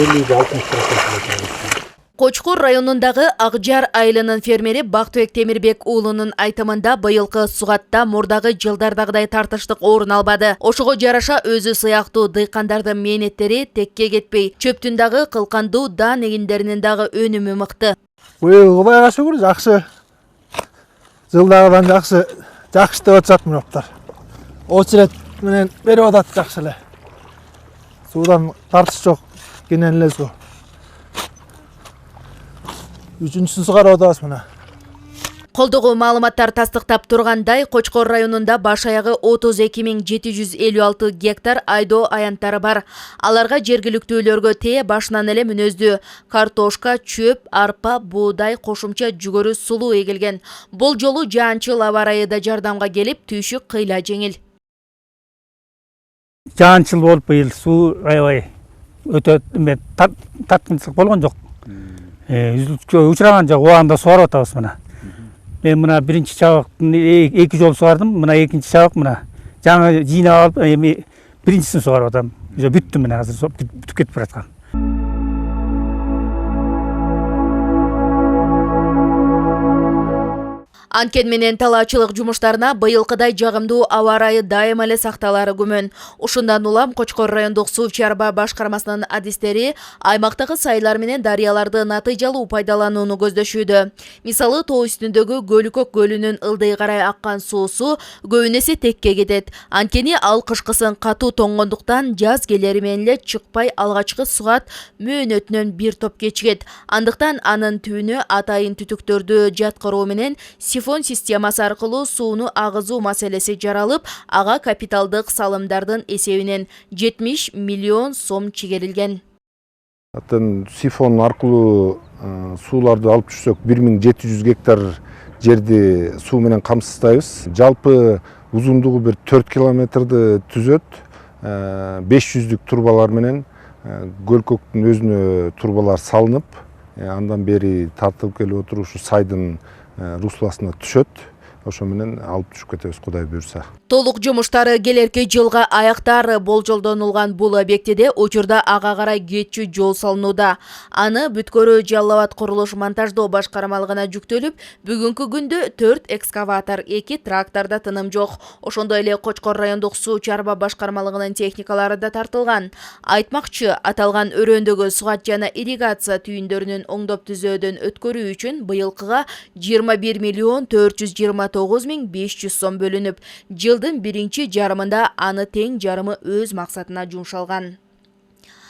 50-60%. Кочкор районундагы Акжар айылынын фермери Бактыбек Темирбек уулунун айтымында быйылкы сугатта мурдагы жылдардагыдай тартыштык орун албады. Ошого жараша өзү сыяктуу дыйкандардын мээнеттери текке кетпей, чөптүн дагы кылкандуу дан эгиндеринин дагы өнүмү мыкты. Быйыл Кудайга шүгүр жакшы. Жылдагыдан жакшы деп атышат мураптар. Очерет менен берип атат жакшы эле. Суудан тартыш жок, кенен эле суу. Үчүнчүсүн сугарып атабыз мына. Колдогу маалыматтар тастыктап тургандай, Кочкор районунда баш аягы 32.756 гектар айдоо аянттары бар. Аларга жергиликтүүлөргө тээ башынан эле мүнөздүү картошка, чөп, арпа, буудай, кошумча жүгөрү сулуу эгилген. Бул жолу жаанчыл аба ырайы да жардамга келип, түйшүк кыйла жеңил. Жаанчыл болуп быйыл суу аябай өтө таткынчылык болгон жок. Учураган жок, убагында сугарып атабыз мына. Мен мына биринчи чабактын 2 жол сугардым, мына экинчи чабак мына. Жаңы жыйнап алып, эми биринчисин сугарып атам. Бүттү мына, азыр бүтүп кетип бараткан. Анткени менен талаачылык жумуштарына быйылкыдай жагымдуу аба ырайы дайыма эле сакталары күмөн. Ушундан улам Кочкор райондук суу чарба башкармасынын адистери аймактагы сайлар менен дарыяларды натыйжалуу пайдаланууну көздөшүүдө. Мисалы, тоо үстүндөгү Көлүкөк көлүнүн ылдый карай аккан суусу көбүнесе текке кетет. Анткени ал кышкысын катуу тоңгондуктан жаз келери менен эле чыкпай алгачкы сугат мөөнөтүнөн бир топ кечигет. Андыктан анын түбүнө атайын түтүктөрдү жаткыруу менен сифон системасы аркылуу сууну агызуу маселеси жаралып, ага капиталдык салымдардын эсебинен 70 миллион сом чегерилген. Сифон аркылуу сууларды алып жүрсөк 1700 гектар жерди суу менен камсыздайбыз. Жалпы узундугу бир 4 километрди түзөт. 500 турбалар менен Көлкөктүн өзүнө турбалар салынып, андан бери тартылып келип отурушу сайдын русласына түшөт. Ошо менен алып түшүп кетебиз, Кудай буйрса. Толук жумуштары келерки жылга аяктар болжолдонулган бул объектиде учурда ага карай кетчү жол салынууда. Аны Бүткөрү Жалал Абад курулуш монтаждоо башкармалыгына жүктөлүп, бүгүнкү күндө 4 экскаватор, 2 тракторда тыным жок. Ошондой эле Кочкор райондук суу чарба башкармалыгынын техникалары да тартылган. Айтмакчы, аталган өрөөндөгү сугат жана ирригация түйүндөрүнүн оңдоп түзөөдөн өткөрүү үчүн быйылкыга 21 миллион 429 миң 500 сом бөлүнүп, жылдын биринчи жарымында аны тең жарымы өз максатына жумшалган.